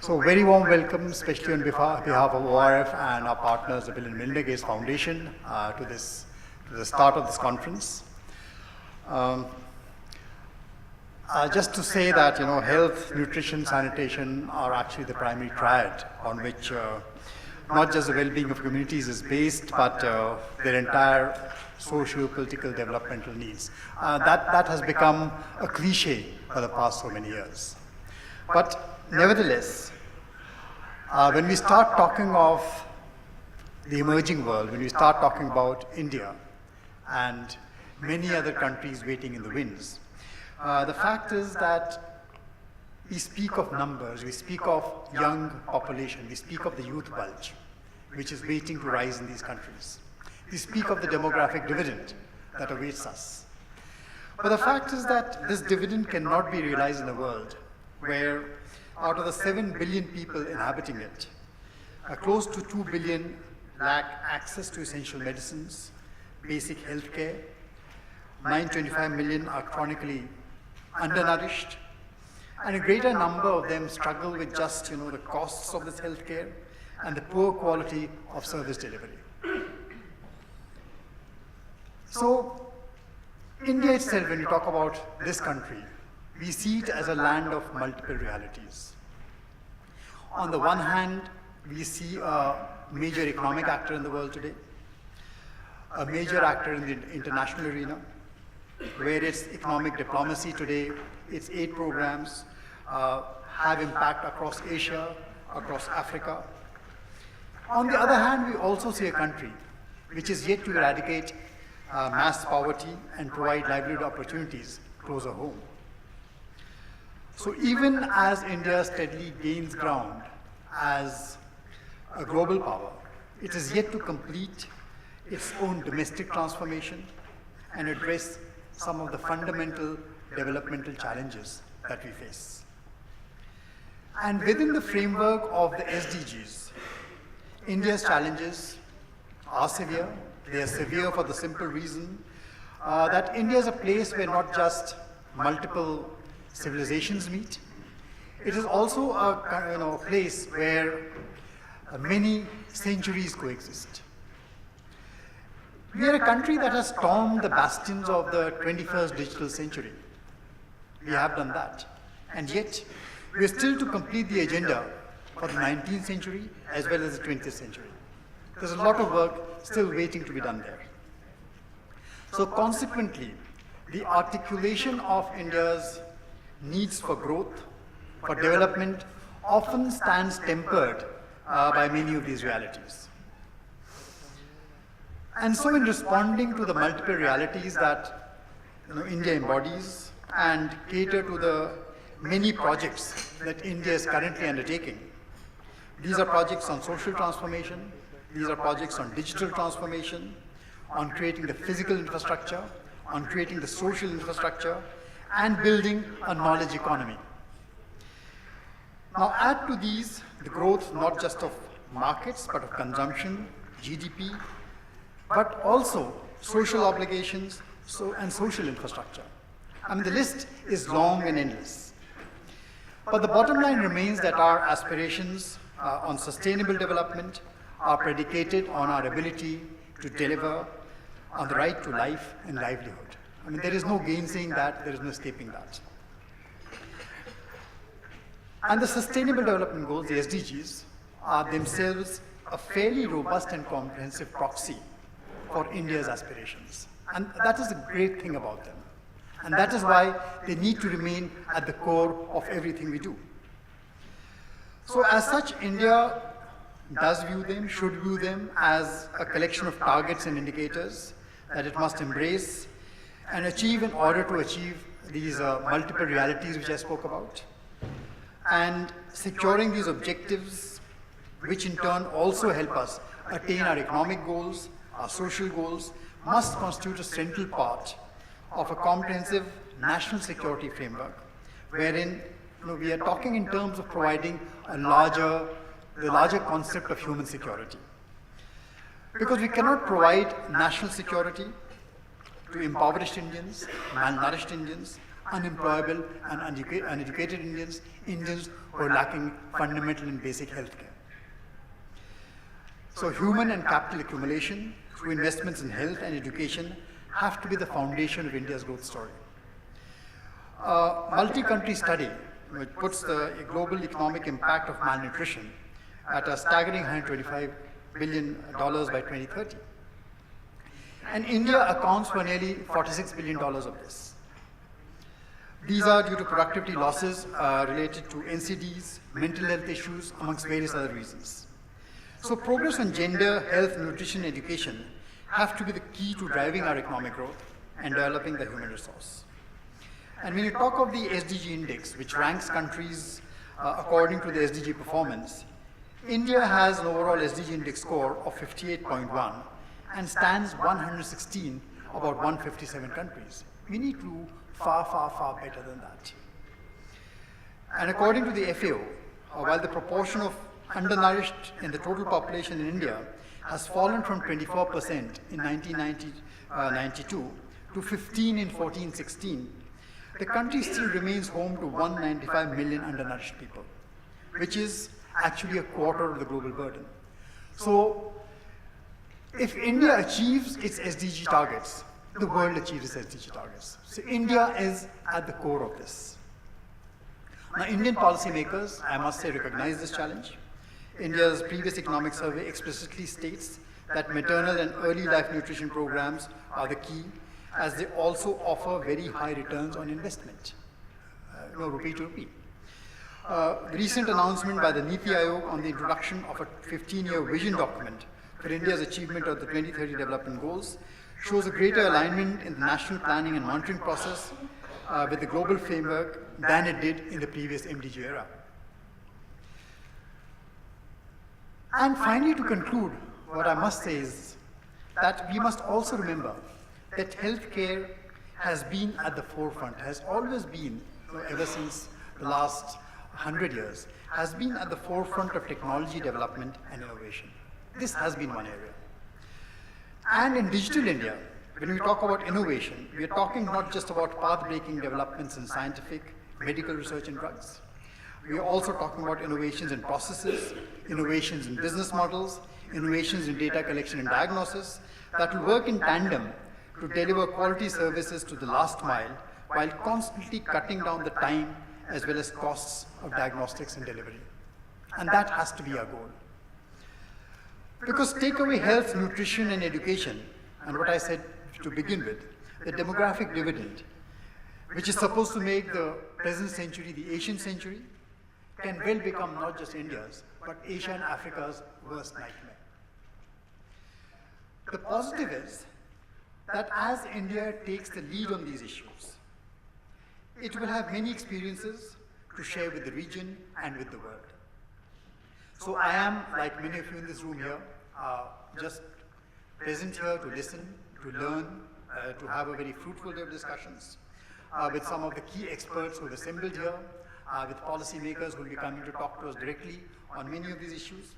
So very warm welcome, especially on behalf of ORF and our partners, the Bill and Melinda Gates Foundation, to the start of this conference. Just to say that health, nutrition, sanitation are actually the primary triad on which not just the well-being of communities is based, but their entire socio-political developmental needs. That has become a cliche for the past so many years. But nevertheless, when we start talking of the emerging world, when we start talking about India and many other countries waiting in the wings, the fact is that we speak of numbers, we speak of young population, we speak of the youth bulge, which is waiting to rise in these countries. We speak of the demographic dividend that awaits us. But the fact is that this dividend cannot be realized in a world where out of the 7 billion people inhabiting it, close to 2 billion lack access to essential medicines, basic health care, 925 million are chronically undernourished, and a greater number of them struggle with just the costs of this health care and the poor quality of service delivery. So India itself, when you talk about this country, we see it as a land of multiple realities. On the one hand, we see a major economic actor in the world today, a major actor in the international arena, where its economic diplomacy today, its aid programs have impact across Asia, across Africa. On the other hand, we also see a country which is yet to eradicate mass poverty and provide livelihood opportunities closer home. So even as India steadily gains ground as a global power, it is yet to complete its own domestic transformation and address some of the fundamental developmental challenges that we face. And within the framework of the SDGs, India's challenges are severe. They are severe for the simple reason that India is a place where not just multiple civilizations meet, it is also a place where many centuries coexist. We are a country that has stormed the bastions of the 21st digital century. We have done that. And yet, we are still to complete the agenda for the 19th century as well as the 20th century. There's a lot of work still waiting to be done there. So consequently, the articulation of India's needs for growth, for development, often stands tempered by many of these realities. And so in responding to the multiple realities that India embodies and cater to the many projects that India is currently undertaking, these are projects on social transformation, these are projects on digital transformation, on creating the physical infrastructure, on creating the social infrastructure, and building a knowledge economy. Now add to these the growth not just of markets, but of consumption, GDP, but also social obligations and social infrastructure. I mean, the list is long and endless. But the bottom line remains that our aspirations on sustainable development are predicated on our ability to deliver on the right to life and livelihood. I mean, there is no gainsaying that, there is no escaping that. And the Sustainable Development Goals, the SDGs, are themselves a fairly robust and comprehensive proxy for India's aspirations. And that is the great thing about them. And that is why they need to remain at the core of everything we do. So as such, India does view them, should view them as a collection of targets and indicators that it must embrace and achieve in order to achieve these multiple realities which I spoke about. And securing these objectives, which in turn also help us attain our economic goals, our social goals, must constitute a central part of a comprehensive national security framework, wherein we are talking in terms of providing the larger concept of human security. Because we cannot provide national security to impoverished Indians, malnourished Indians, unemployable and uneducated Indians, Indians who are lacking fundamental and basic health care. So human and capital accumulation through investments in health and education have to be the foundation of India's growth story. A multi-country study which puts the global economic impact of malnutrition at a staggering $125 billion by 2030. And India accounts for nearly $46 billion of this. These are due to productivity losses related to NCDs, mental health issues, amongst various other reasons. So progress on gender, health, nutrition, education have to be the key to driving our economic growth and developing the human resource. And when you talk of the SDG index, which ranks countries according to the SDG performance, India has an overall SDG index score of 58.1 and stands 116 about 157 countries. We need to do far, far, far better than that. And according to the FAO, while the proportion of undernourished in the total population in India has fallen from 24% in 1992 to 15 in 14-16, the country still remains home to 195 million undernourished people, which is actually a quarter of the global burden. So if India achieves its SDG targets, the world achieves its SDG targets. So India is at the core of this. Now, Indian policymakers, I must say, recognize this challenge. India's previous economic survey explicitly states that maternal and early life nutrition programs are the key, as they also offer very high returns on investment, rupee to rupee. The recent announcement by the Niti Aayog on the introduction of a 15-year vision document for India's achievement of the 2030 development goals shows a greater alignment in the national planning and monitoring process with the global framework than it did in the previous MDG era. And finally, to conclude, what I must say is that we must also remember that healthcare has been at the forefront, has always been, ever since the last 100 years, has been at the forefront of technology development and innovation. This has been one area. And in digital India, when we talk about innovation, we are talking not just about path-breaking developments in scientific, medical research and drugs. We are also talking about innovations in processes, innovations in business models, innovations in data collection and diagnosis that will work in tandem to deliver quality services to the last mile while constantly cutting down the time as well as costs of diagnostics and delivery. And that has to be our goal. Because take away health, nutrition, and education, and what I said to begin with, the demographic dividend, which is supposed to make the present century the Asian century, can well become not just India's, but Asia and Africa's worst nightmare. The positive is that as India takes the lead on these issues, it will have many experiences to share with the region and with the world. So I am, like many of you in this room here, just present here to listen, to learn, to have a very fruitful day of discussions with some of the key experts who have assembled here, with policymakers who will be coming to talk to us directly on many of these issues.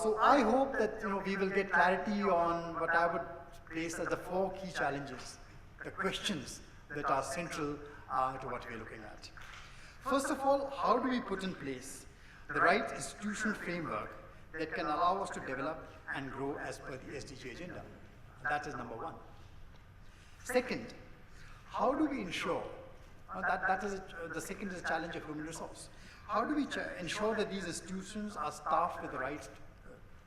So I hope that we will get clarity on what I would place as the 4 key challenges, the questions that are central to what we are looking at. First of all, how do we put in place the right institutional framework that can allow us to develop and grow as per the SDG agenda? That is number 1. Second, how do we ensure, the second is a challenge of human resource. How do we ensure that these institutions are staffed with the right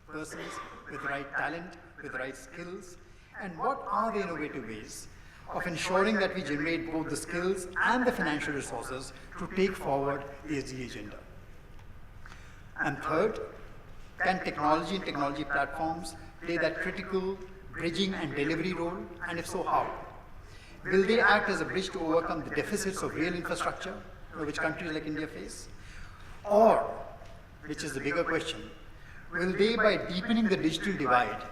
persons, with the right talent, with the right skills, and what are the innovative ways of ensuring that we generate both the skills and the financial resources to take forward the SDG agenda? And third, can technology and technology platforms play that critical bridging and delivery role, and if so, how? Will they act as a bridge to overcome the deficits of real infrastructure which countries like India face? Or, which is the bigger question, will they, by deepening the digital divide,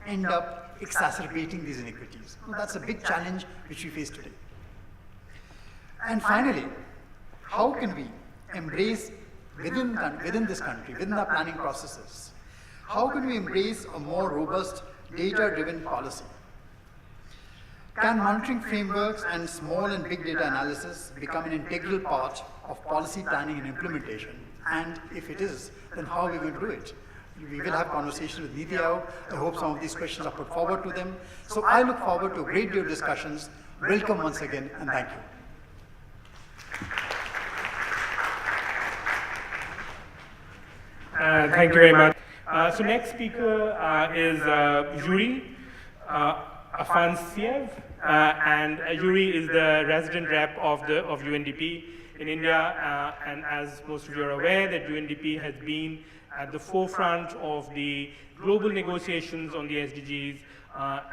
end up exacerbating these inequities? Well, that's a big challenge which we face today. And finally, how can we embrace within this country, within our planning processes, how can we embrace a more robust data-driven policy? Can monitoring frameworks and small and big data analysis become an integral part of policy planning and implementation? And if it is, then how are we going to do it? We will have conversations with Niti Aayog. I hope some of these questions are put forward to them. So I look forward to a great deal of discussions. Welcome once again, and thank you. Thank you very much. So next speaker is Yuri Afansiev, and Yuri is the resident rep of UNDP in India, and as most of you are aware, that UNDP has been at the forefront of the global negotiations on the SDGs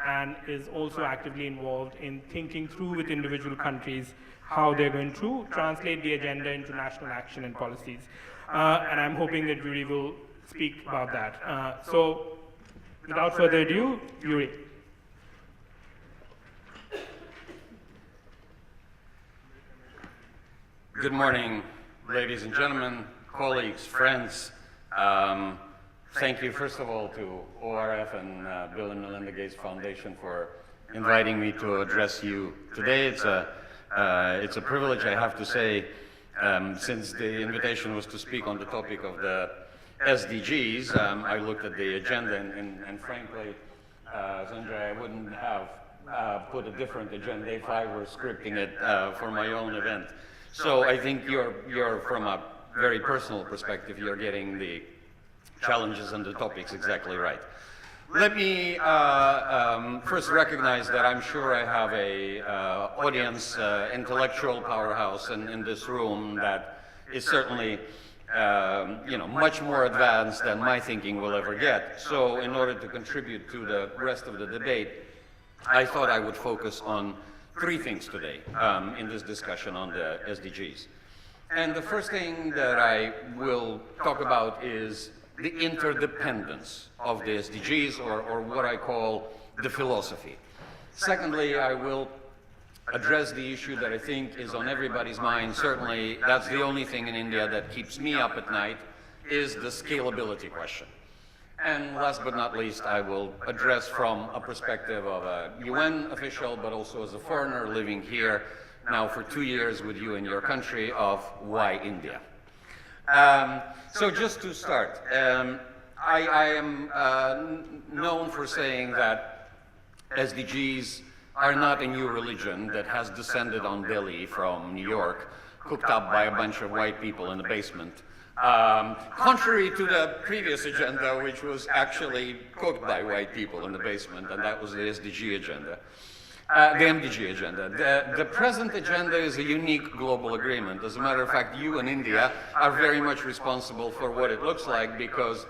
and is also actively involved in thinking through with individual countries how they're going to translate the agenda into national action and policies. And I'm hoping that Yuri will speak about that. So without further ado, Yuri. Good morning, ladies and gentlemen, colleagues, friends. Thank you, first of all, to ORF and Bill and Melinda Gates Foundation for inviting me to address you today. It's a privilege, I have to say, since the invitation was to speak on the topic of the SDGs. I looked at the agenda and frankly, Sanjay, I wouldn't have put a different agenda if I were scripting it for my own event. So I think you're from a very personal perspective, you're getting the challenges and the topics exactly right. Let me first recognize that I'm sure I have a audience, intellectual powerhouse in this room that is certainly much more advanced than my thinking will ever get. So in order to contribute to the rest of the debate, I thought I would focus on three things today in this discussion on the SDGs. And the first thing that I will talk about is the interdependence of the SDGs, or what I call the philosophy. Secondly, I will address the issue that I think is on everybody's mind. Certainly, that's the only thing in India that keeps me up at night, is the scalability question. And last but not least, I will address from a perspective of a UN official, but also as a foreigner living here now for 2 years with you in your country, of why India. So just to start, I am known for saying that SDGs are not a new religion that has descended on Delhi from New York, cooked up by a bunch of white people in the basement. Contrary to the previous agenda, which was actually cooked by white people in the basement, and that was the SDG agenda. The MDG agenda. The present agenda is a unique global agreement. As a matter of fact, you and India are very much responsible for what it looks like, because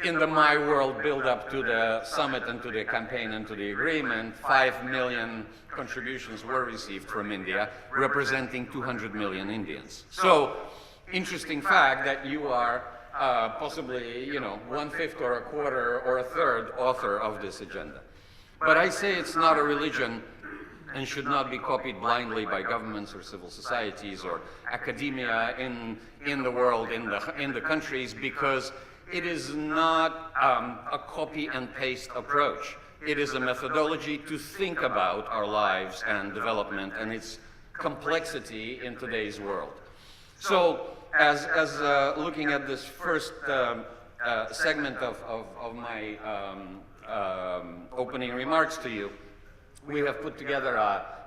in the My World build-up to the summit and to the campaign and to the agreement, 5 million contributions were received from India, representing 200 million Indians. So, interesting fact that you are possibly, 1/5 or a quarter or a third author of this agenda. But I say it's not a religion and should not be copied blindly by governments or civil societies or academia in the world, in the countries, because it is not a copy and paste approach. It is a methodology to think about our lives and development and its complexity in today's world. So, as looking at this first segment of my opening remarks to you, we have put together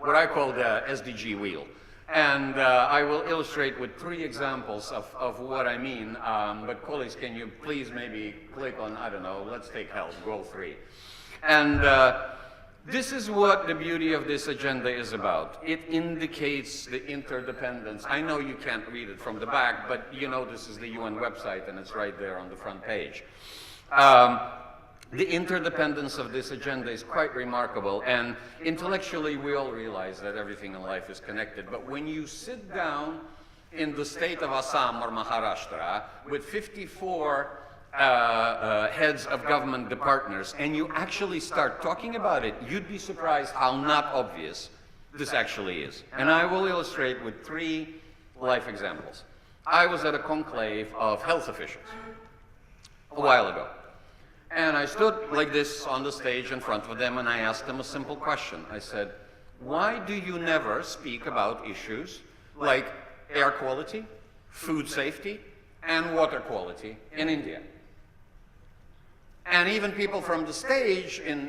what I call the SDG Wheel. And I will illustrate with 3 examples of what I mean. But colleagues, can you please maybe click on, I don't know, let's take health, goal 3. And this is what the beauty of this agenda is about. It indicates the interdependence. I know you can't read it from the back, but this is the UN website and it's right there on the front page. The interdependence of this agenda is quite remarkable, and intellectually we all realize that everything in life is connected. But when you sit down in the state of Assam or Maharashtra with 54 heads of government departments, and you actually start talking about it, you'd be surprised how not obvious this actually is. And I will illustrate with 3 life examples. I was at a conclave of health officials a while ago. And I stood like this on the stage in front of them, and I asked them a simple question. I said, why do you never speak about issues like air quality, food safety, and water quality in India? And even people from the stage in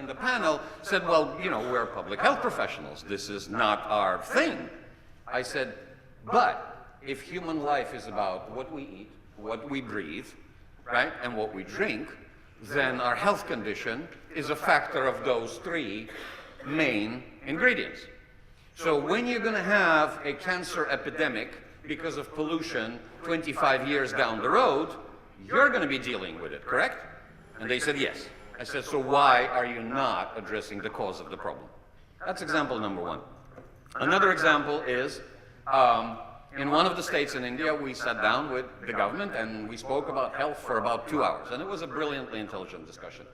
the panel said, well, you know, we're public health professionals. This is not our thing. I said, but if human life is about what we eat, what we breathe, right, and what we drink, then our health condition is a factor of those three main ingredients. So when you're going to have a cancer epidemic because of pollution 25 years down the road, you're going to be dealing with it, correct? And they said yes. I said, so why are you not addressing the cause of the problem? That's example number one. Another example is, in one of the states in India, we sat down with the government and we spoke about health for about 2 hours. And it was a brilliantly intelligent discussion.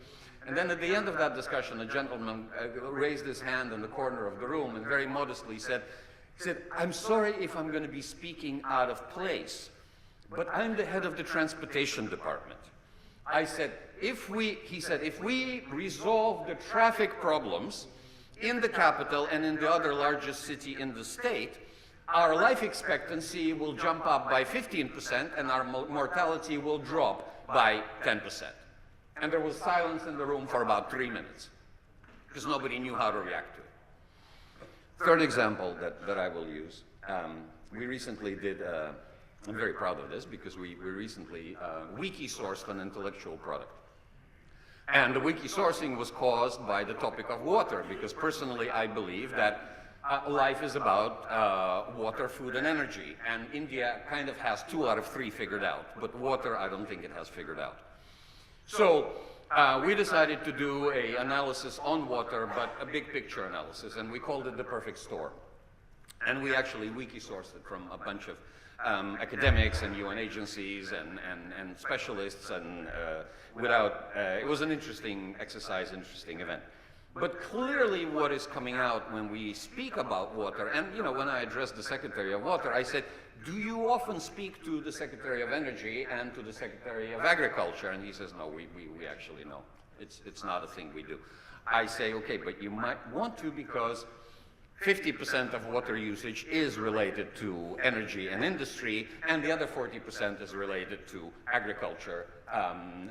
And then at the end of that discussion, a gentleman raised his hand in the corner of the room and very modestly said, I'm sorry if I'm going to be speaking out of place, but I'm the head of the transportation department. I said, he said, if we resolve the traffic problems in the capital and in the other largest city in the state, our life expectancy will jump up by 15% and our mortality will drop by 10%. And there was silence in the room for about 3 minutes because nobody knew how to react to it. Third example that I will use, we recently did, I'm very proud of this because we recently wiki-sourced an intellectual product. And the wiki-sourcing was caused by the topic of water because personally I believe that life is about water, food, and energy. And India kind of has 2 out of 3 figured out, but water I don't think it has figured out. So we decided to do an analysis on water, but a big picture analysis, and we called it the perfect storm. And we actually wiki-sourced it from a bunch of academics and UN agencies and specialists, and it was an interesting exercise, interesting event. But clearly what is coming out when we speak about water, and you know, when I addressed the Secretary of Water, I said, do you often speak to the Secretary of Energy and to the Secretary of Agriculture? And he says, no, we actually know. It's not a thing we do. I say, okay, but you might want to because 50% of water usage is related to energy and industry, and the other 40% is related to agriculture,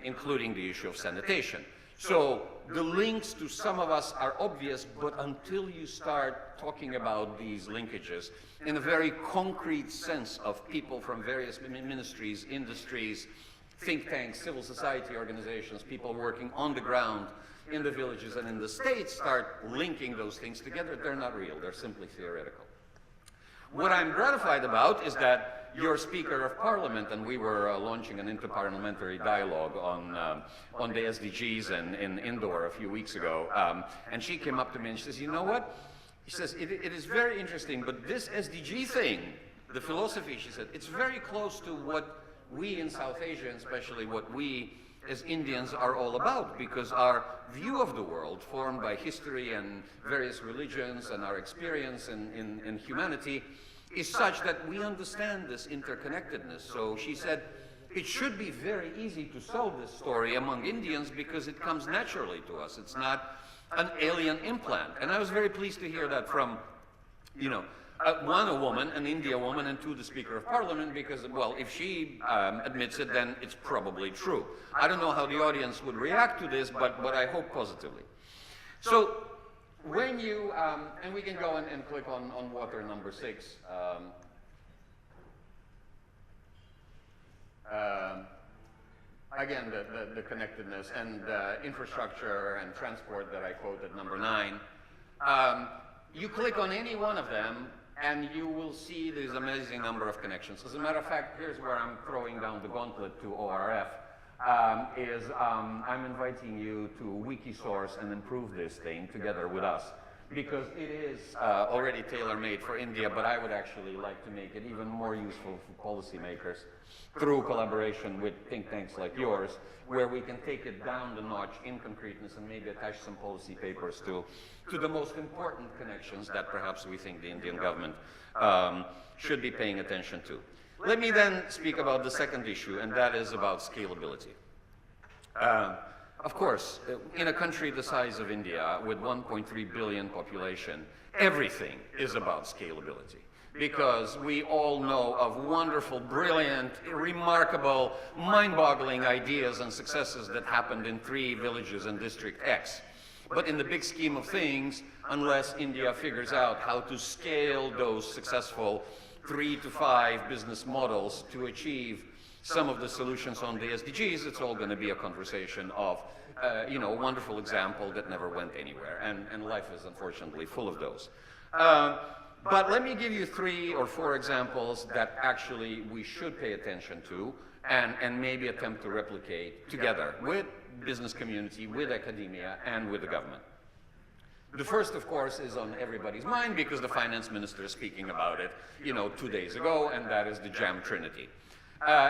including the issue of sanitation. So the links to some of us are obvious, but until you start talking about these linkages in a very concrete sense of people from various ministries, industries, think tanks, civil society organizations, people working on the ground in the villages and in the states start linking those things together, they're not real, they're simply theoretical. What I'm gratified about is that your Speaker of Parliament, and we were launching an interparliamentary dialogue on the SDGs in Indore a few weeks ago, and she came up to me and she says, you know what? She says, it is very interesting, but this SDG thing, the philosophy, she said, it's very close to what we in South Asia, and especially what we as Indians are all about, because our view of the world, formed by history and various religions and our experience in humanity, is such that we understand this interconnectedness. So she said, it should be very easy to sell this story among Indians because it comes naturally to us. It's not an alien implant. And I was very pleased to hear that from, you know, one, a woman, an India woman, and two, the Speaker of Parliament, because, well, if she admits it, then it's probably true. I don't know how the audience would react to this, but I hope positively. So when you, and we can go and click on water number 6. Again, the connectedness and infrastructure and transport that I quoted, number 9. You click on any one of them, and you will see this amazing number of connections. As a matter of fact, here's where I'm throwing down the gauntlet to ORF, I'm inviting you to Wikisource and improve this thing together with us, because it is already tailor-made for India, but I would actually like to make it even more useful for policymakers through collaboration with think tanks like yours, where we can take it down the notch in concreteness and maybe attach some policy papers to the most important connections that perhaps we think the Indian government should be paying attention to. Let me then speak about the second issue, and that is about scalability. Of course, in a country the size of India with 1.3 billion population, everything is about scalability. Because we all know of wonderful, brilliant, remarkable, mind-boggling ideas and successes that happened in 3 villages in District X. But in the big scheme of things, unless India figures out how to scale those successful 3 to 5 business models to achieve some of the solutions on the SDGs, it's all going to be a conversation of, a wonderful example that never went anywhere. And life is unfortunately full of those. But let me give you 3 or 4 examples that actually we should pay attention to and maybe attempt to replicate together with business community, with academia, and with the government. The first, of course, is on everybody's mind because the finance minister is speaking about it, 2 days ago, and that is the jam trinity.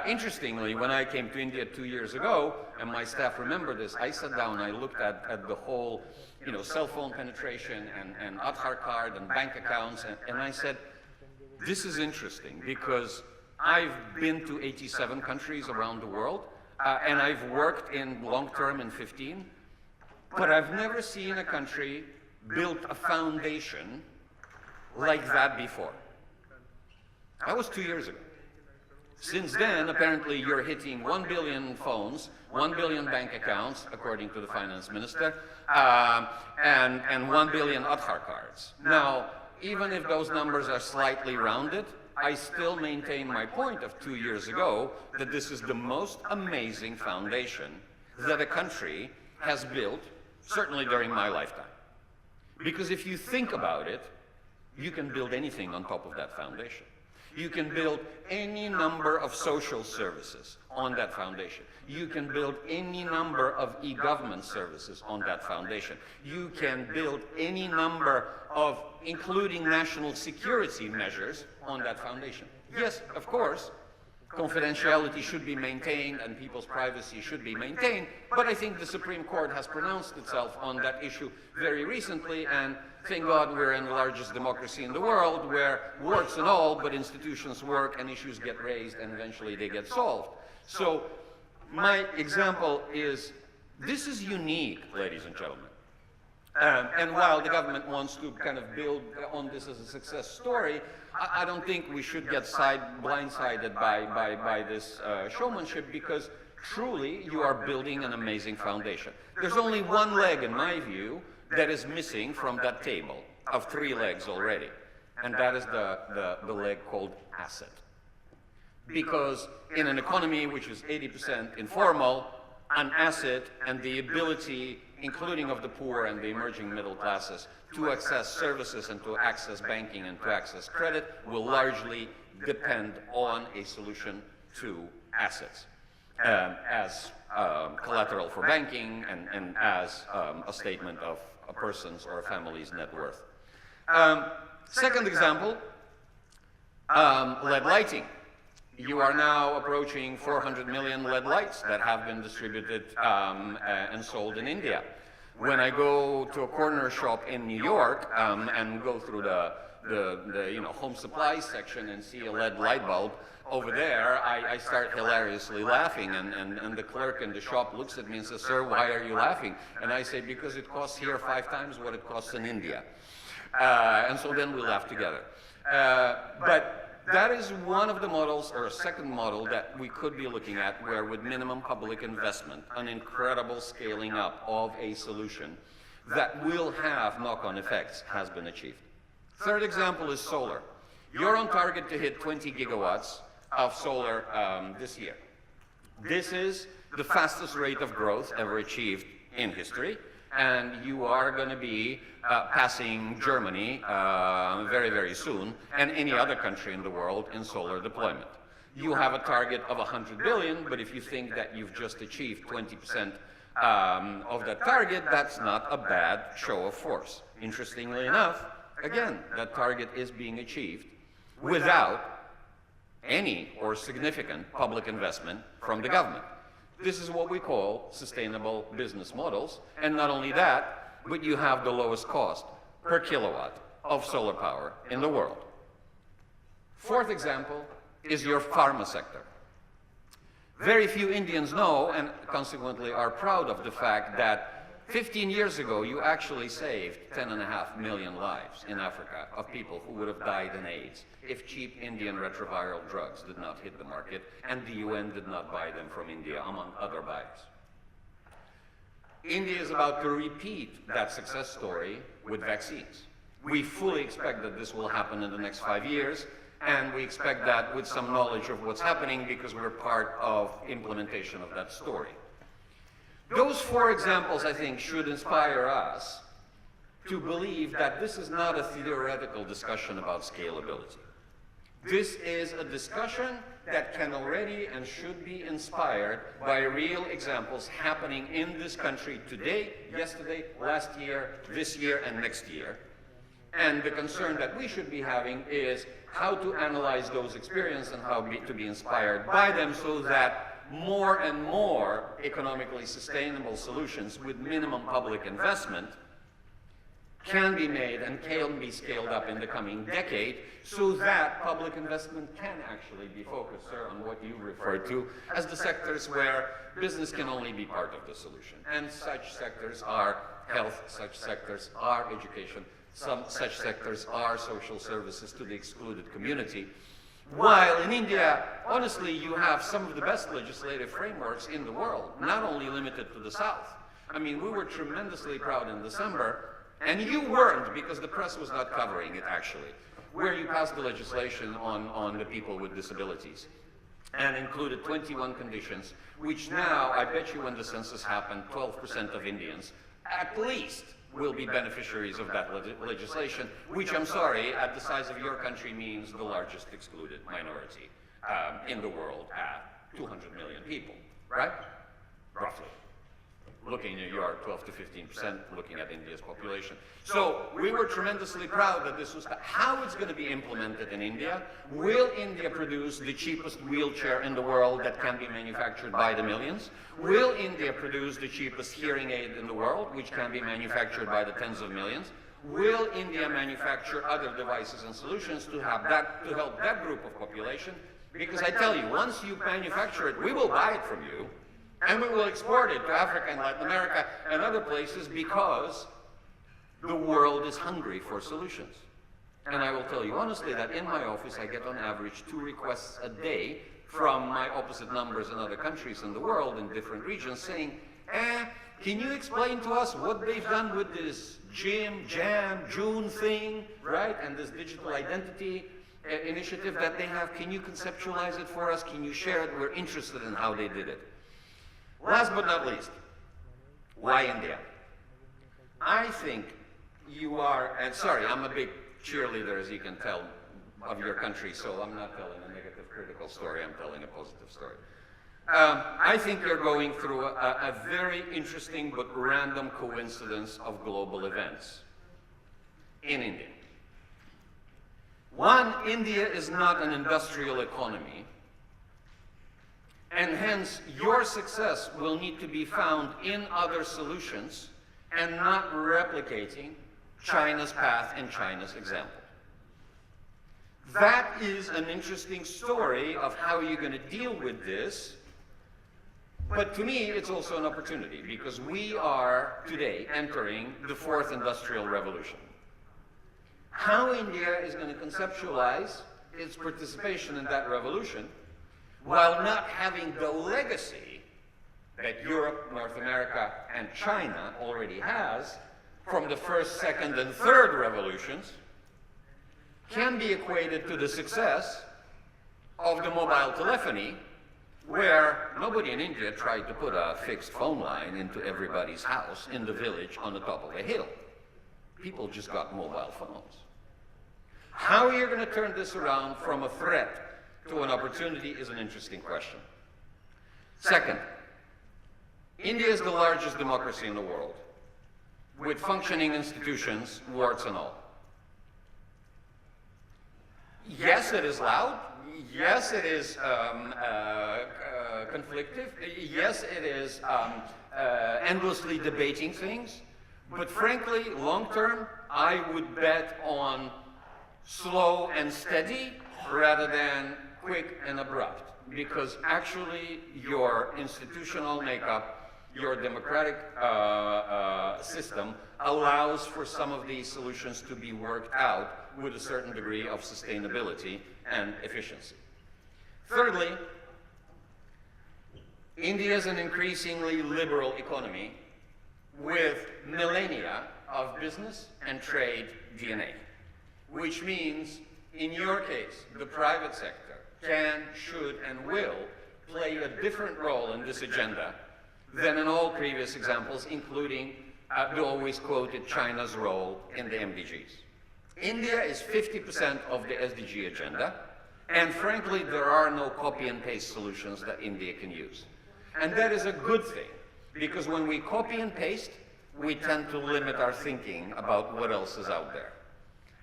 Interestingly, when I came to India 2 years ago, and my staff remember this, I sat down, I looked at the whole, cell phone penetration and Aadhaar card and bank accounts, and I said, this is interesting because I've been to 87 countries around the world, and I've worked in long-term in 15, but I've never seen a country built a foundation like that before. That was 2 years ago. Since then, apparently, you're hitting 1 billion phones, 1 billion bank accounts, according to the finance minister, and 1 billion Aadhaar cards. Now, even if those numbers are slightly rounded, I still maintain my point of 2 years ago that this is the most amazing foundation that a country has built, certainly during my lifetime. Because if you think about it, you can build anything on top of that foundation. You can build any number of social services on that foundation. You can build any number of e-government services on that foundation. You can build any number of, including national security measures, on that foundation. Yes, of course, confidentiality should be maintained and people's privacy should be maintained, but I think the Supreme Court has pronounced itself on that issue very recently, and thank God we're in the largest democracy in the world where warts and all, but institutions work and issues get raised and eventually they get solved. So my example is, this is unique, ladies and gentlemen. And while the government wants to kind of build on this as a success story, I don't think we should get blindsided by this showmanship, because truly you are building an amazing foundation. There's only one leg, in my view, that is missing from that table of 3 legs already, and that is the leg called asset. Because in an economy which is 80% informal, an asset and the ability, including of the poor and the emerging middle classes, to access services and to access banking and to access credit will largely depend on a solution to assets as collateral for banking and as a statement of a person's or a family's net worth. Second example, LED lighting. You are now approaching 400 million LED lights that have been distributed and sold in India. When I go to a corner shop in New York and go through the home supply section and see a LED light bulb over there, I start hilariously laughing, and the clerk in the shop looks at me and says, "Sir, why are you laughing?" And I say, "Because it costs here 5 times what it costs in India." And so then we laugh together. But that is one of the models, or a second model, that we could be looking at, where with minimum public investment, an incredible scaling up of a solution that will have knock-on effects has been achieved. Third example is solar. You're on target to hit 20 gigawatts of solar this year. This is the fastest rate of growth ever achieved in history, and you are going to be passing Germany very, very soon, and any other country in the world in solar deployment. You have a target of 100 billion, but if you think that you've just achieved 20% of that target, that's not a bad show of force. Interestingly enough, again, that target is being achieved without any or significant public investment from the government. This is what we call sustainable business models, and not only that, but you have the lowest cost per kilowatt of solar power in the world. Fourth example is your pharma sector. Very few Indians know, and consequently are proud of the fact that 15 years ago, you actually saved 10.5 million lives in Africa of people who would have died in AIDS if cheap Indian retroviral drugs did not hit the market and the UN did not buy them from India, among other buyers. India is about to repeat that success story with vaccines. We fully expect that this will happen in the next 5 years, and we expect that with some knowledge of what's happening because we're part of implementation of that story. Those 4 examples, I think, should inspire us to believe that this is not a theoretical discussion about scalability. This is a discussion that can already and should be inspired by real examples happening in this country today, yesterday, last year, this year, and next year. And the concern that we should be having is how to analyze those experiences and how to be inspired by them so that more and more economically sustainable solutions with minimum public investment can be made and can be scaled up in the coming decade so that public investment can actually be focused, sir, on what you referred to as the sectors where business can only be part of the solution. And such sectors are health, such sectors are education, some such sectors are social services to the excluded community. While in India, honestly, you have some of the best legislative frameworks in the world, not only limited to the South. I mean, we were tremendously proud in December, and you weren't because the press was not covering it actually, where you passed the legislation on the people with disabilities and included 21 conditions, which now, I bet you when the census happened, 12% of Indians, at least, will be beneficiaries of that legislation, which I'm sorry, at the size of your country means the largest excluded minority in the world at 200 million people, right? Roughly. Looking at New York, 12 to 15%, looking at India's population. So we were tremendously proud that this was how it's going to be implemented in India. Will India produce the cheapest wheelchair in the world that can be manufactured by the millions? Will India produce the cheapest hearing aid in the world, which can be manufactured by the tens of millions? Will India manufacture other devices and solutions to help that group of population? Because I tell you, once you manufacture it, we will buy it from you. And we will export it to Africa and Latin America and other places because the world is hungry for solutions. And I will tell you honestly that in my office I get on average 2 requests a day from my opposite numbers in other countries in the world in different regions saying, can you explain to us what they've done with this June thing, right? And this digital identity initiative that they have. Can you conceptualize it for us? Can you share it? We're interested in how they did it. Last but not least, why India? I think you are, and sorry, I'm a big cheerleader, as you can tell, of your country, so I'm not telling a negative, critical story, I'm telling a positive story. I think you're going through a very interesting but random coincidence of global events in India. One, India is not an industrial economy, and hence your success will need to be found in other solutions and not replicating China's path and China's example. That is an interesting story of how you're going to deal with this, but to me it's also an opportunity because we are today entering the 4th industrial revolution. How India is going to conceptualize its participation in that revolution while not having the legacy that Europe, North America, and China already has from the 1st, 2nd, and 3rd revolutions, can be equated to the success of the mobile telephony, where nobody in India tried to put a fixed phone line into everybody's house in the village on the top of a hill. People just got mobile phones. How are you going to turn this around from a threat to an opportunity is an interesting question. Second, India is the largest democracy in the world, with functioning institutions, warts and all. Yes, it is loud. Yes, it is conflictive. Yes, it is endlessly debating things. But frankly, long term, I would bet on slow and steady rather than quick and abrupt. because actually your institutional makeup, your democratic system allows for some of these solutions to be worked out with a certain degree of sustainability and efficiency. Thirdly, India is an increasingly liberal economy with millennia of business and trade DNA, which means, in your case, the private sector can, should, and will play a different role in this agenda than in all previous examples, including the always quoted China's role in the MDGs. India is 50% of the SDG agenda, and frankly, there are no copy and paste solutions that India can use. And that is a good thing, because when we copy and paste, we tend to limit our thinking about what else is out there.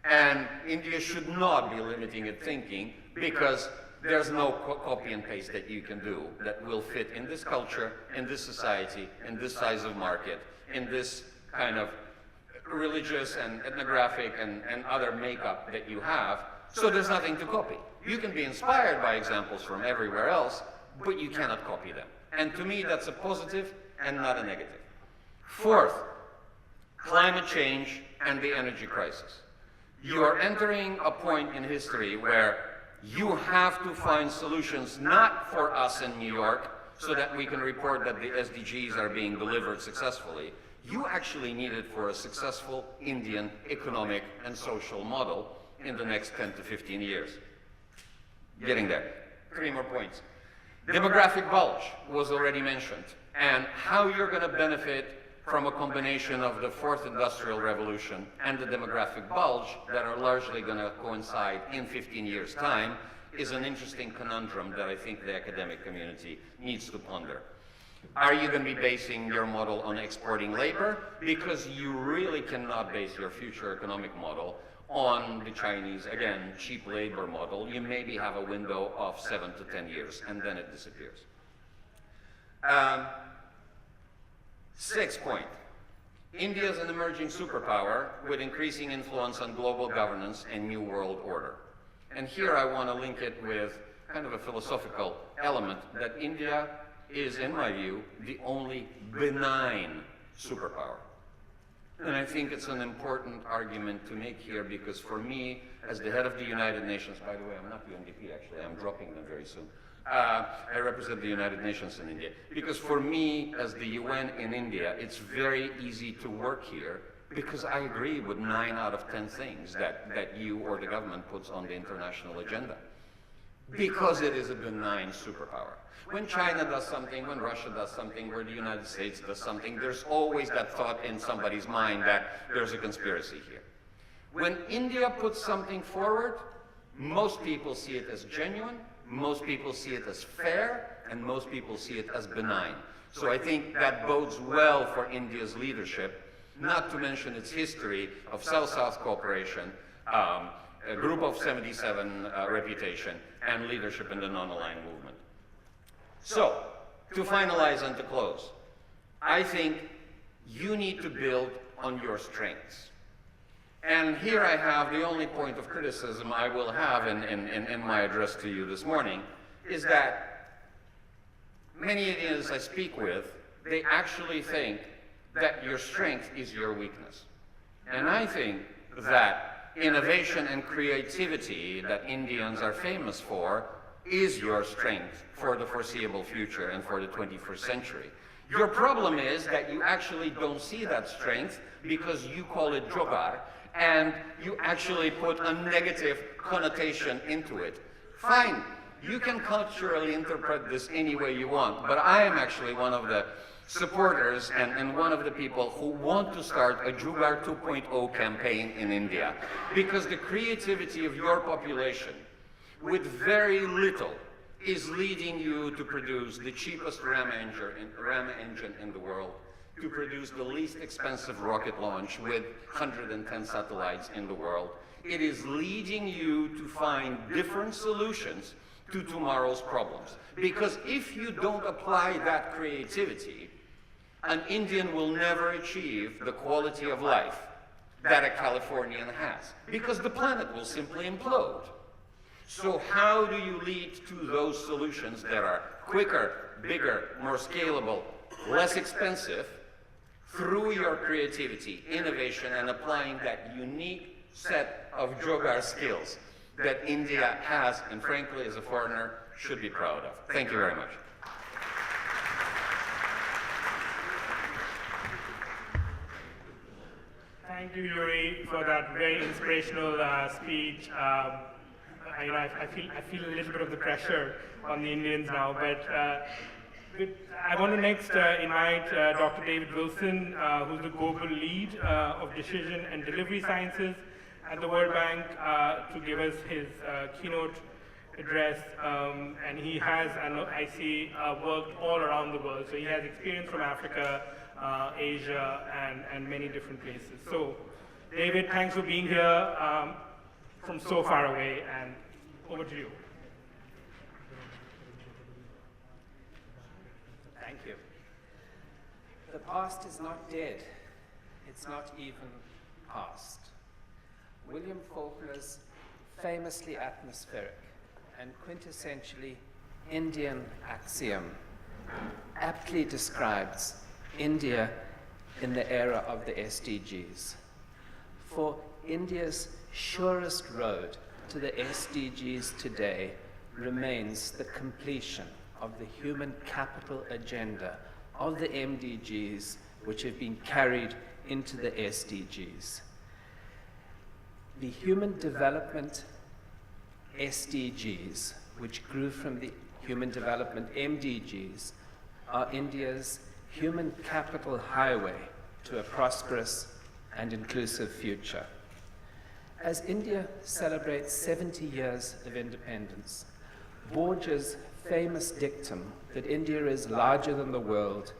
And India should not be limiting its thinking, because there's no copy and paste that you can do that will fit in this culture, in this society, in this size of market, in this kind of religious and ethnographic and other makeup that you have. So there's nothing to copy. You can be inspired by examples from everywhere else, but you cannot copy them. And to me, that's a positive and not a negative. Fourth, climate change and the energy crisis. You are entering a point in history where you have to find solutions not for us in New York so that we can report that the SDGs are being delivered successfully. You actually need it for a successful Indian economic and social model in the next 10 to 15 years. Getting there. 3 more points. Demographic bulge was already mentioned, and how you're going to benefit from a combination of the fourth industrial revolution and the demographic bulge that are largely going to coincide in 15 years' time is an interesting conundrum that I think the academic community needs to ponder. Are you going to be basing your model on exporting labor? Because you really cannot base your future economic model on the Chinese, again, cheap labor model. You maybe have a window of 7 to 10 years, and then it disappears. 6th point, India is an emerging superpower with increasing influence on global governance and new world order. And here I want to link it with kind of a philosophical element that India is, in my view, the only benign superpower. And I think it's an important argument to make here, because for me, as the head of the United Nations, by the way, I'm not the Undp actually, I'm dropping them very soon. I represent the United Nations in India. Because for me, as the UN in India, it's very easy to work here, because I agree with 9 out of 10 things that you or the government puts on the international agenda. Because it is a benign superpower. When China does something, when Russia does something, where the United States does something, there's always that thought in somebody's mind that there's a conspiracy here. When India puts something forward, most people see it as genuine, most people see it as fair, and most people see it as benign. So I think that bodes well for India's leadership, not to mention its history of South-South cooperation, a Group of 77 reputation, and leadership in the non-aligned movement. So, to finalize and to close, I think you need to build on your strengths. And here I have the only point of criticism I will have in my address to you this morning, is that many Indians I speak with, they actually think that your strength is your weakness. And I think that innovation and creativity that Indians are famous for is your strength for the foreseeable future and for the 21st century. Your problem is that you actually don't see that strength because you call it jogar, and you actually put a negative connotation into it. Fine, you can culturally interpret this any way you want, but I am actually one of the supporters and one of the people who want to start a Jugaad 2.0 campaign in India, because the creativity of your population with very little is leading you to produce the cheapest RAM engine in the world, to produce the least expensive rocket launch with 110 satellites in the world. It is leading you to find different solutions to tomorrow's problems. Because if you don't apply that creativity, an Indian will never achieve the quality of life that a Californian has, because the planet will simply implode. So how do you lead to those solutions that are quicker, bigger, more scalable, less expensive, through your creativity, innovation, and applying that unique set of Jogar skills that India has, and frankly, as a foreigner, should be proud of? Thank you very much. Thank you, Yuri, for that very inspirational speech. I feel a little bit of the pressure on the Indians now, but I want to next invite Dr. David Wilson, who's the global lead of decision and delivery sciences at the World Bank, to give us his keynote address. And he has, I see, worked all around the world. So he has experience from Africa, Asia, and many different places. So, David, thanks for being here from so far away, and over to you. Thank you. The past is not dead. It's not even past. William Faulkner's famously atmospheric and quintessentially Indian axiom aptly describes India in the era of the SDGs. For India's surest road to the SDGs today remains the completion of the human capital agenda of the MDGs, which have been carried into the SDGs. The Human Development SDGs, which grew from the Human Development MDGs, are India's human capital highway to a prosperous and inclusive future. As India celebrates 70 years of independence, Borges' famous dictum that India is larger than the world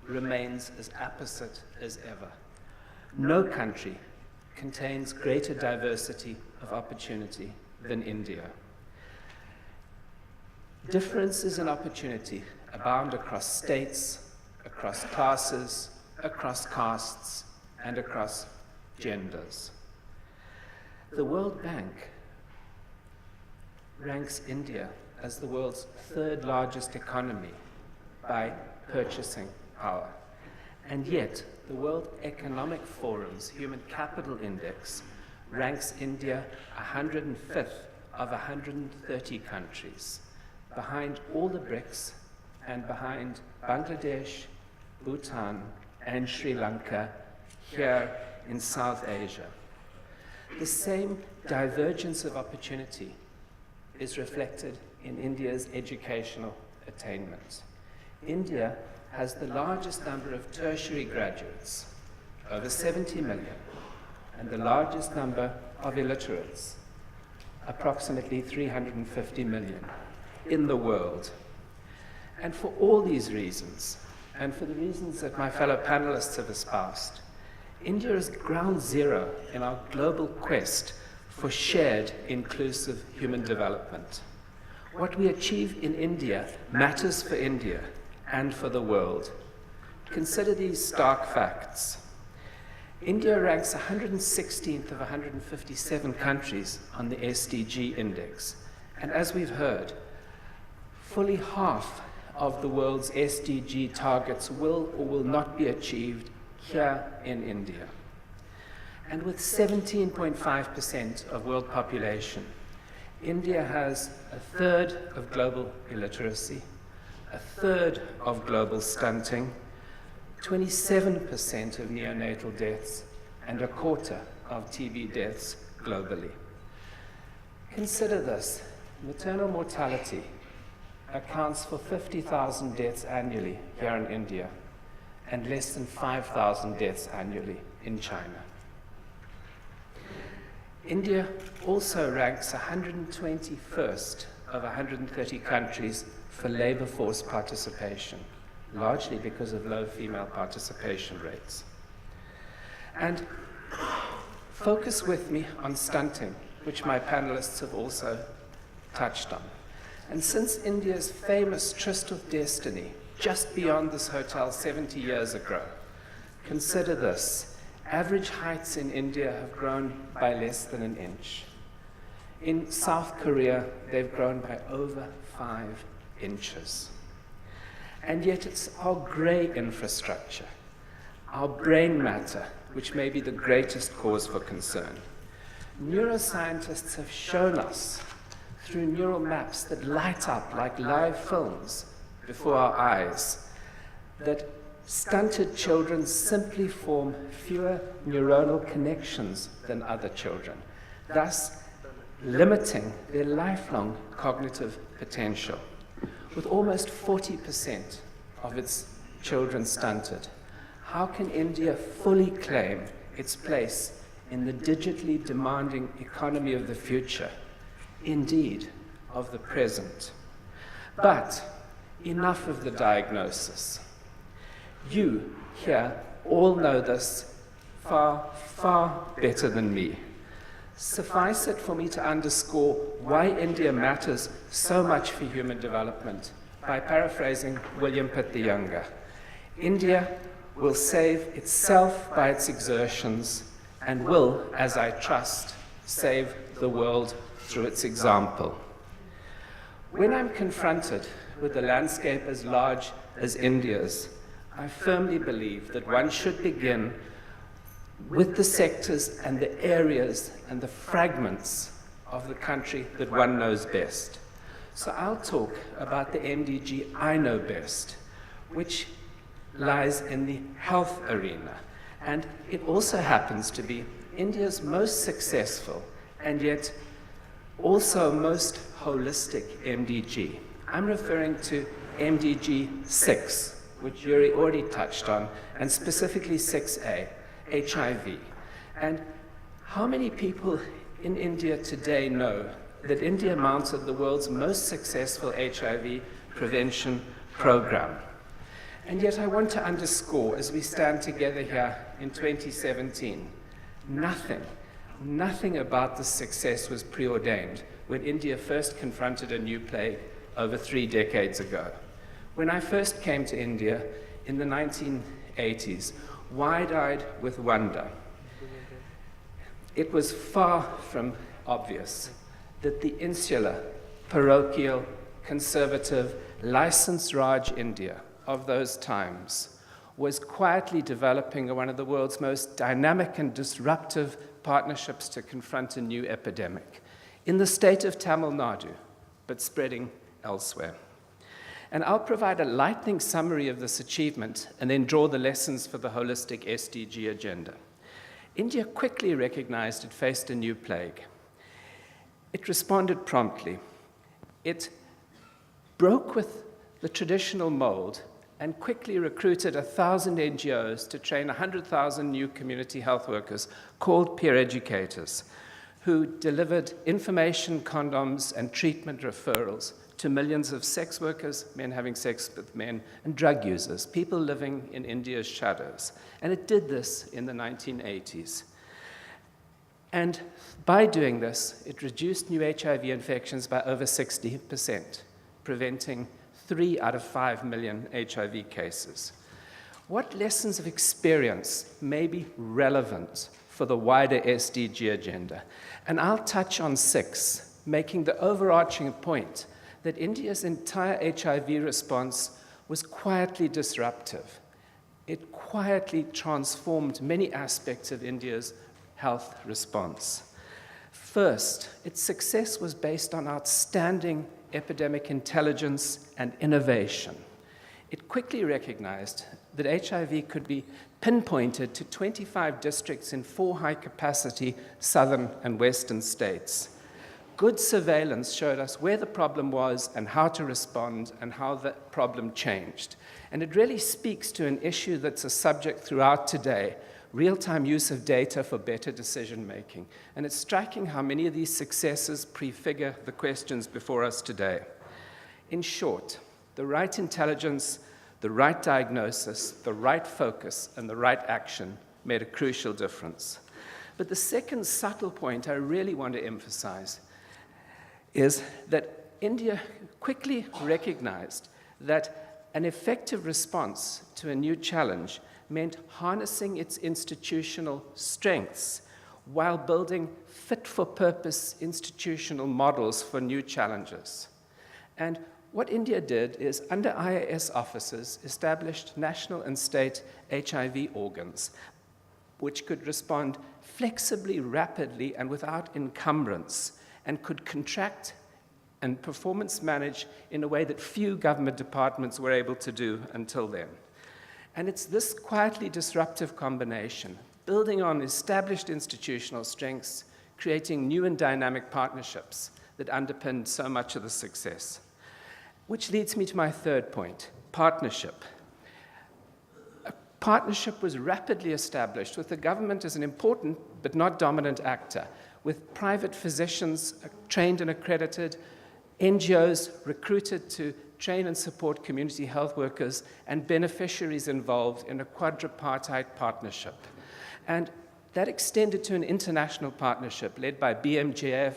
remains as apposite as ever. No country contains greater diversity of opportunity than India. Differences in opportunity abound across states, across classes, across castes, and across genders. The World Bank ranks India as the world's third largest economy by purchasing power. And yet, the World Economic Forum's Human Capital Index ranks India 105th of 130 countries, behind all the BRICS and behind Bangladesh, Bhutan, and Sri Lanka here in South Asia. The same divergence of opportunity is reflected in India's educational attainment. India has the largest number of tertiary graduates, over 70 million, and the largest number of illiterates, approximately 350 million, in the world. And for all these reasons, and for the reasons that my fellow panelists have espoused, India is ground zero in our global quest for shared, inclusive human development. What we achieve in India matters for India and for the world. Consider these stark facts. India ranks 116th of 157 countries on the SDG index. And as we've heard, fully half of the world's SDG targets will or will not be achieved here in India. And with 17.5% of world population, India has a third of global illiteracy, a third of global stunting, 27% of neonatal deaths, and a quarter of TB deaths globally. Consider this: maternal mortality accounts for 50,000 deaths annually here in India, and less than 5,000 deaths annually in China. India also ranks 121st of 130 countries for labor force participation, largely because of low female participation rates. And focus with me on stunting, which my panelists have also touched on. And since India's famous tryst with destiny, just beyond this hotel 70 years ago, consider this: average heights in India have grown by less than an inch. In South Korea, they've grown by over 5 inches. And yet it's our grey infrastructure, our brain matter, which may be the greatest cause for concern. Neuroscientists have shown us through neural maps that light up like live films before our eyes that stunted children simply form fewer neuronal connections than other children, thus limiting their lifelong cognitive potential. With almost 40% of its children stunted, how can India fully claim its place in the digitally demanding economy of the future, indeed of the present? But enough of the diagnosis. You here all know this far, far better than me. Suffice it for me to underscore why India matters so much for human development by paraphrasing William Pitt the Younger. India will save itself by its exertions and will, as I trust, save the world through its example. When I'm confronted with a landscape as large as India's, I firmly believe that one should begin with the sectors and the areas and the fragments of the country that one knows best. So I'll talk about the MDG I know best, which lies in the health arena. And it also happens to be India's most successful and yet also most holistic MDG. I'm referring to MDG 6, which Yuri already touched on, and specifically 6A, HIV. And how many people in India today know that India mounted the world's most successful HIV prevention program? And yet I want to underscore, as we stand together here in 2017, nothing about this success was preordained when India first confronted a new plague over 3 decades ago. When I first came to India in the 1980s, wide-eyed with wonder, it was far from obvious that the insular, parochial, conservative, licensed Raj India of those times was quietly developing one of the world's most dynamic and disruptive partnerships to confront a new epidemic in the state of Tamil Nadu, but spreading elsewhere. And I'll provide a lightning summary of this achievement and then draw the lessons for the holistic SDG agenda. India quickly recognized it faced a new plague. It responded promptly. It broke with the traditional mold and quickly recruited 1,000 NGOs to train 100,000 new community health workers called peer educators, who delivered information, condoms, and treatment referrals to millions of sex workers, men having sex with men, and drug users, people living in India's shadows. And it did this in the 1980s. And by doing this, it reduced new HIV infections by over 60%, preventing 3 out of 5 million HIV cases. What lessons of experience may be relevant for the wider SDG agenda? And I'll touch on 6, making the overarching point that India's entire HIV response was quietly disruptive. It quietly transformed many aspects of India's health response. First, its success was based on outstanding epidemic intelligence and innovation. It quickly recognized that HIV could be pinpointed to 25 districts in 4 high-capacity southern and western states. Good surveillance showed us where the problem was and how to respond and how the problem changed. And it really speaks to an issue that's a subject throughout today, real-time use of data for better decision-making. And it's striking how many of these successes prefigure the questions before us today. In short, the right intelligence, the right diagnosis, the right focus, and the right action made a crucial difference. But the second subtle point I really want to emphasize is that India quickly recognized that an effective response to a new challenge meant harnessing its institutional strengths while building fit-for-purpose institutional models for new challenges. And what India did is, under IAS offices, established national and state HIV organs, which could respond flexibly, rapidly, and without encumbrance, and could contract and performance manage in a way that few government departments were able to do until then. And it's this quietly disruptive combination, building on established institutional strengths, creating new and dynamic partnerships, that underpinned so much of the success. Which leads me to my third point, partnership. A partnership was rapidly established with the government as an important but not dominant actor, with private physicians trained and accredited, NGOs recruited to train and support community health workers, and beneficiaries involved in a quadripartite partnership. And that extended to an international partnership led by BMGF,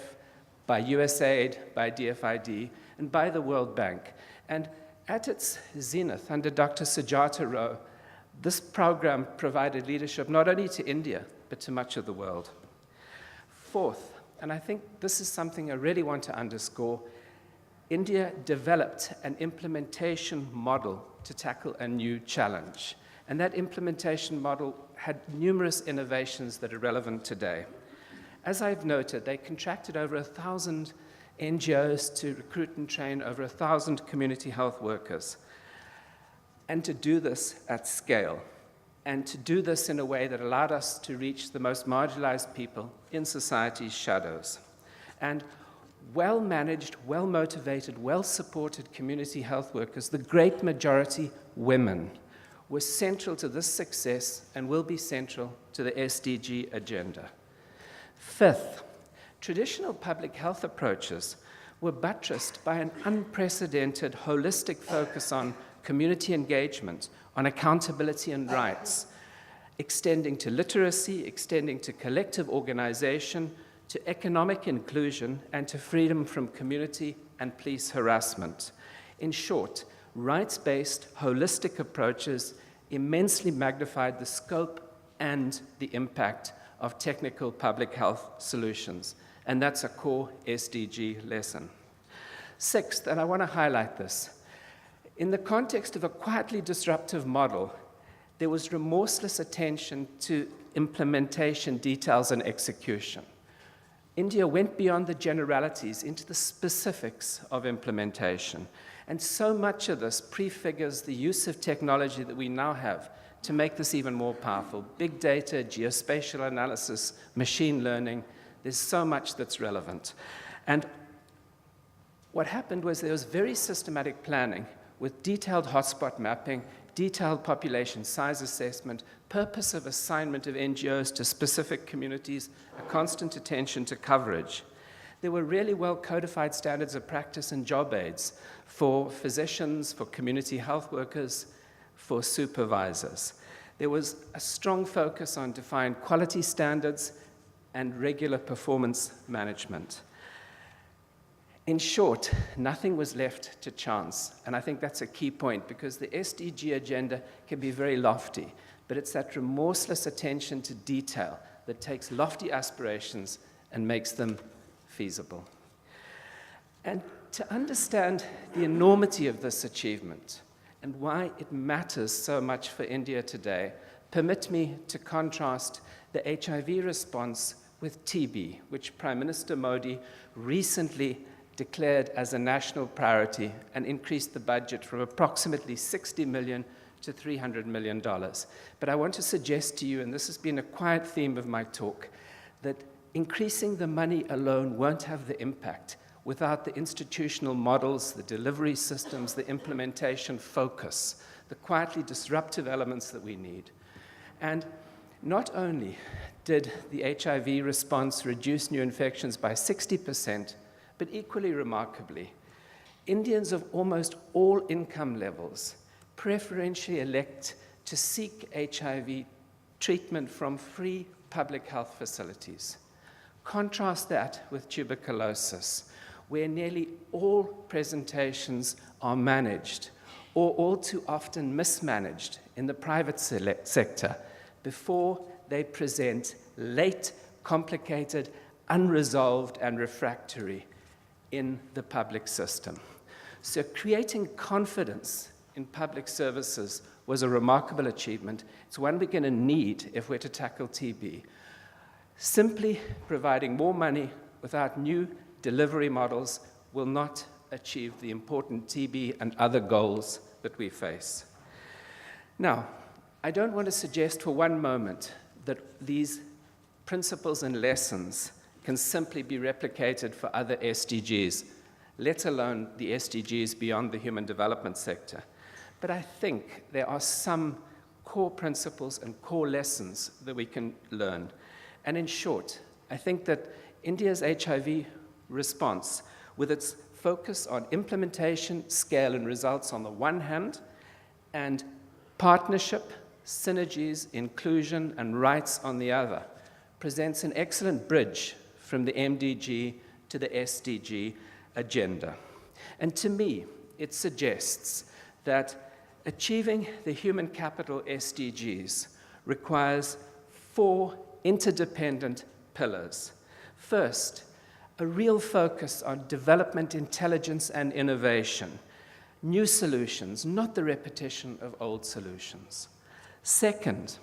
by USAID, by DFID, and by the World Bank. And at its zenith, under Dr. Sujata Rao, this program provided leadership not only to India, but to much of the world. Fourth, and I think this is something I really want to underscore, India developed an implementation model to tackle a new challenge. And that implementation model had numerous innovations that are relevant today. As I've noted, they contracted over 1,000 NGOs to recruit and train over 1,000 community health workers, and to do this at scale, and to do this in a way that allowed us to reach the most marginalized people in society's shadows. And well-managed, well-motivated, well-supported community health workers, the great majority women, were central to this success and will be central to the SDG agenda. Fifth, traditional public health approaches were buttressed by an unprecedented holistic focus on community engagement, on accountability and rights, extending to literacy, extending to collective organization, to economic inclusion, and to freedom from community and police harassment. In short, rights-based, holistic approaches immensely magnified the scope and the impact of technical public health solutions. And that's a core SDG lesson. Sixth, and I want to highlight this, in the context of a quietly disruptive model, there was remorseless attention to implementation, details, and execution. India went beyond the generalities into the specifics of implementation. And so much of this prefigures the use of technology that we now have to make this even more powerful. Big data, geospatial analysis, machine learning, there's so much that's relevant. And what happened was there was very systematic planning with detailed hotspot mapping, detailed population size assessment, purpose of assignment of NGOs to specific communities, a constant attention to coverage. There were really well codified standards of practice and job aids for physicians, for community health workers, for supervisors. There was a strong focus on defined quality standards and regular performance management. In short, nothing was left to chance, and I think that's a key point because the SDG agenda can be very lofty, but it's that remorseless attention to detail that takes lofty aspirations and makes them feasible. And to understand the enormity of this achievement and why it matters so much for India today, permit me to contrast the HIV response with TB, which Prime Minister Modi recently declared as a national priority and increased the budget from approximately $60 million to $300 million. But I want to suggest to you, and this has been a quiet theme of my talk, that increasing the money alone won't have the impact without the institutional models, the delivery systems, the implementation focus, the quietly disruptive elements that we need. And not only did the HIV response reduce new infections by 60%, but equally remarkably, Indians of almost all income levels preferentially elect to seek HIV treatment from free public health facilities. Contrast that with tuberculosis, where nearly all presentations are managed, or all too often mismanaged in the private sector before they present late complicated, unresolved, and refractory in the public system. So creating confidence in public services was a remarkable achievement. It's one we're going to need if we're to tackle TB. Simply providing more money without new delivery models will not achieve the important TB and other goals that we face. Now, I don't want to suggest for one moment that these principles and lessons can simply be replicated for other SDGs, let alone the SDGs beyond the human development sector. But I think there are some core principles and core lessons that we can learn. And in short, I think that India's HIV response, with its focus on implementation, scale, and results on the one hand, and partnership, synergies, inclusion, and rights on the other, presents an excellent bridge from the MDG to the SDG agenda. And to me, it suggests that achieving the human capital SDGs requires 4 interdependent pillars. First, a real focus on development, intelligence, and innovation. New solutions, not the repetition of old solutions. Second,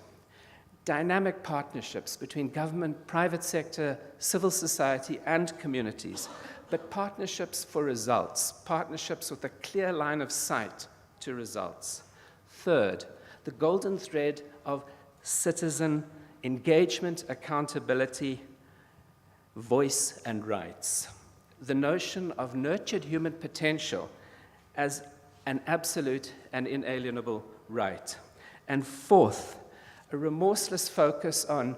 dynamic partnerships between government, private sector, civil society, and communities, but partnerships for results, partnerships with a clear line of sight to results. Third, the golden thread of citizen engagement, accountability, voice, and rights. The notion of nurtured human potential as an absolute and inalienable right. And fourth, a remorseless focus on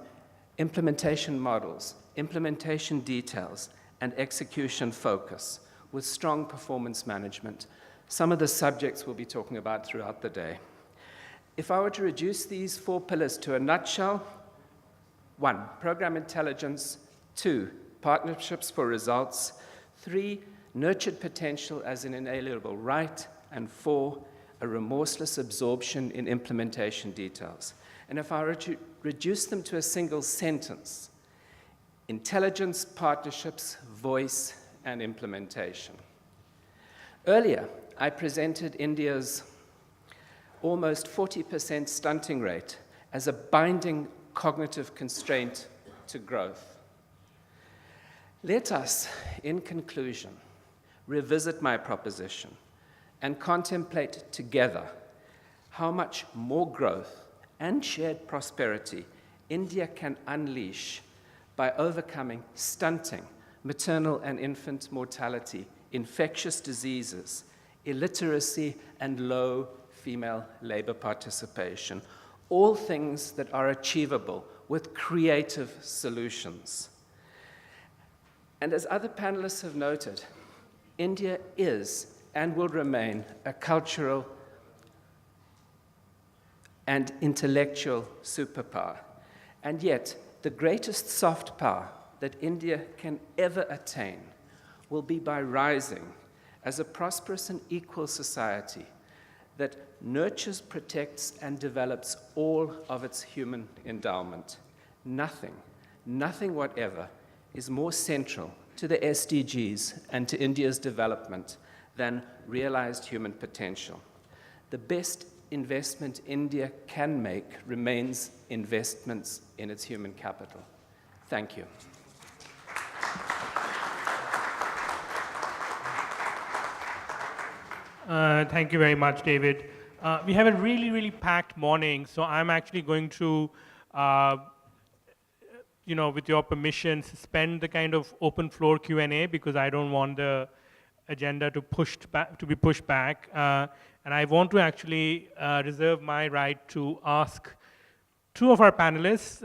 implementation models, implementation details, and execution focus with strong performance management. Some of the subjects we'll be talking about throughout the day. If I were to reduce these 4 pillars to a nutshell: 1, program intelligence; 2, partnerships for results; 3, nurtured potential as an inalienable right; and 4, a remorseless absorption in implementation details. And if I were to reduce them to a single sentence: intelligence, partnerships, voice, and implementation. Earlier, I presented India's almost 40% stunting rate as a binding cognitive constraint to growth. Let us, in conclusion, revisit my proposition and contemplate together how much more growth and shared prosperity India can unleash by overcoming stunting, maternal and infant mortality, infectious diseases, illiteracy, and low female labor participation, all things that are achievable with creative solutions. And as other panelists have noted, India is and will remain a cultural and intellectual superpower. And yet, the greatest soft power that India can ever attain will be by rising as a prosperous and equal society that nurtures, protects, and develops all of its human endowment. Nothing whatever is more central to the SDGs and to India's development than realized human potential. The best investment India can make remains investments in its human capital. Thank you. Thank you very much, David. We have a really packed morning, so I'm actually going to, with your permission, suspend the kind of open floor Q&A because I don't want the agenda to be pushed back. And I want to actually reserve my right to ask 2 of our panelists,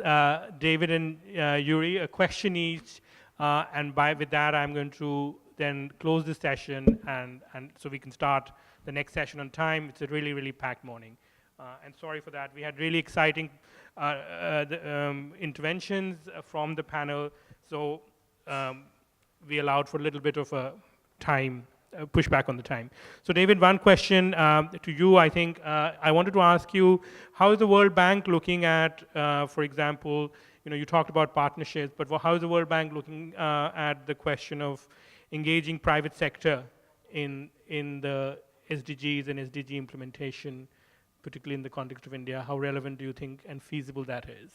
David and Yuri, a question each. And with that, I'm going to then close the session, and so we can start the next session on time. It's a really packed morning. And sorry for that. We had really exciting interventions from the panel, so we allowed for a little bit of a time, pushback on the time. So David, one question to you, I think. I wanted to ask you, how is the World Bank looking at, for example, you talked about partnerships, but how is the World Bank looking at the question of engaging private sector in the SDGs and SDG implementation, particularly in the context of India? How relevant do you think and feasible that is?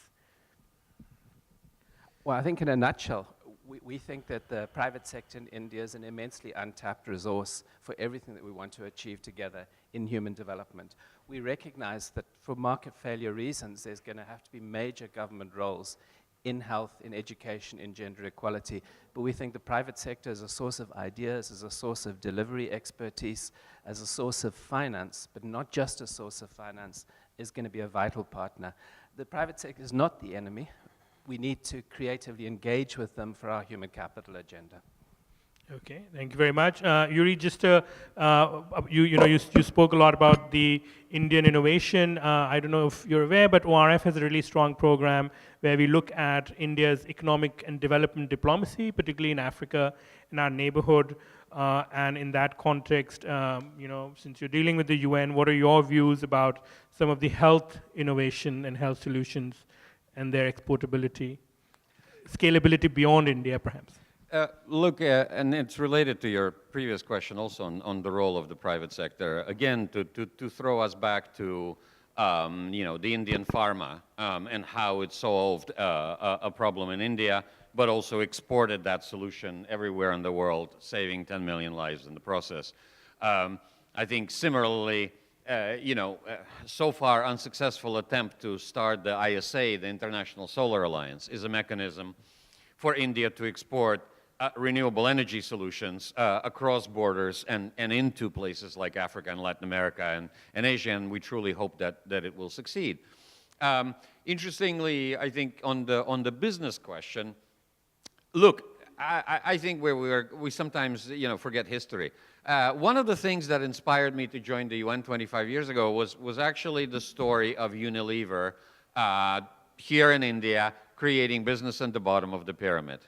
Well, I think in a nutshell, we think that the private sector in India is an immensely untapped resource for everything that we want to achieve together in human development. We recognize that for market failure reasons, there's going to have to be major government roles in health, in education, in gender equality. But we think the private sector as a source of ideas, as a source of delivery expertise, as a source of finance, but not just a source of finance, is going to be a vital partner. The private sector is not the enemy. We need to creatively engage with them for our human capital agenda. Okay, thank you very much. Yuri, just you spoke a lot about the Indian innovation. I don't know if you're aware, but ORF has a really strong program where we look at India's economic and development diplomacy, particularly in Africa, in our neighborhood. And in that context, since you're dealing with the UN, what are your views about some of the health innovation and health solutions and their exportability, scalability beyond India, perhaps? Look, and it's related to your previous question also on the role of the private sector. Again, to throw us back to the Indian pharma and how it solved a problem in India, but also exported that solution everywhere in the world, saving 10 million lives in the process. I think similarly, so far unsuccessful attempt to start the ISA, the International Solar Alliance, is a mechanism for India to export renewable energy solutions across borders and into places like Africa and Latin America and Asia, and we truly hope that it will succeed. Interestingly, I think on the business question, look, I think we sometimes forget history. One of the things that inspired me to join the UN 25 years ago was actually the story of Unilever here in India creating business at the bottom of the pyramid.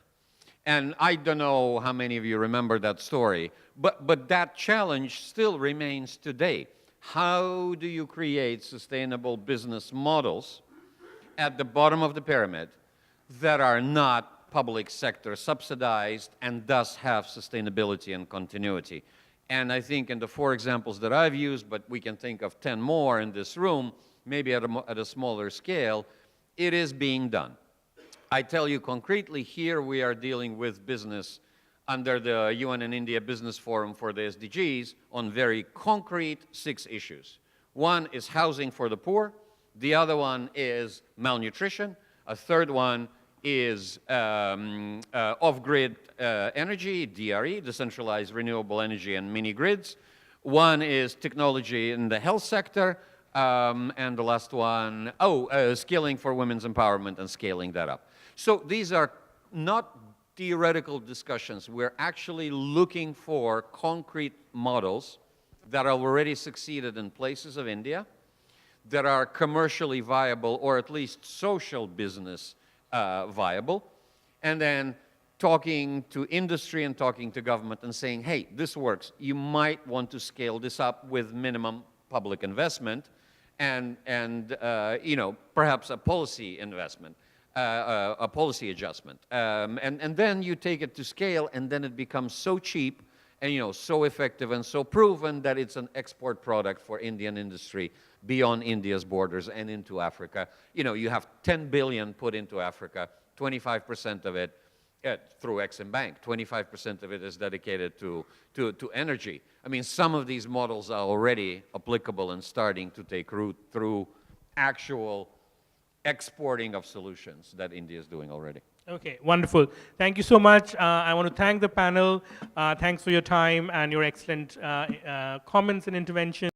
And I don't know how many of you remember that story, but that challenge still remains today. How do you create sustainable business models at the bottom of the pyramid that are not public sector subsidized and thus have sustainability and continuity? And I think in the 4 examples that I've used, but we can think of 10 more in this room, maybe at a smaller scale, it is being done. I tell you concretely, here we are dealing with business under the UN and India Business Forum for the SDGs on very concrete 6 issues. One is housing for the poor. The other one is malnutrition. A third one is off-grid energy, DRE, decentralized renewable energy and mini-grids. One is technology in the health sector. And the last one, skilling for women's empowerment and scaling that up. So these are not theoretical discussions. We're actually looking for concrete models that have already succeeded in places of India, that are commercially viable or at least social business viable, and then talking to industry and talking to government and saying, hey, this works. You might want to scale this up with minimum public investment and perhaps a policy investment. A policy adjustment. And then you take it to scale, and then it becomes so cheap and so effective and so proven that it's an export product for Indian industry beyond India's borders and into Africa. You have 10 billion put into Africa, 25% of it through Exim Bank, 25% of it is dedicated to energy. I mean, some of these models are already applicable and starting to take root through actual exporting of solutions that India is doing already. Okay, wonderful. Thank you so much. I want to thank the panel. Thanks for your time and your excellent comments and interventions.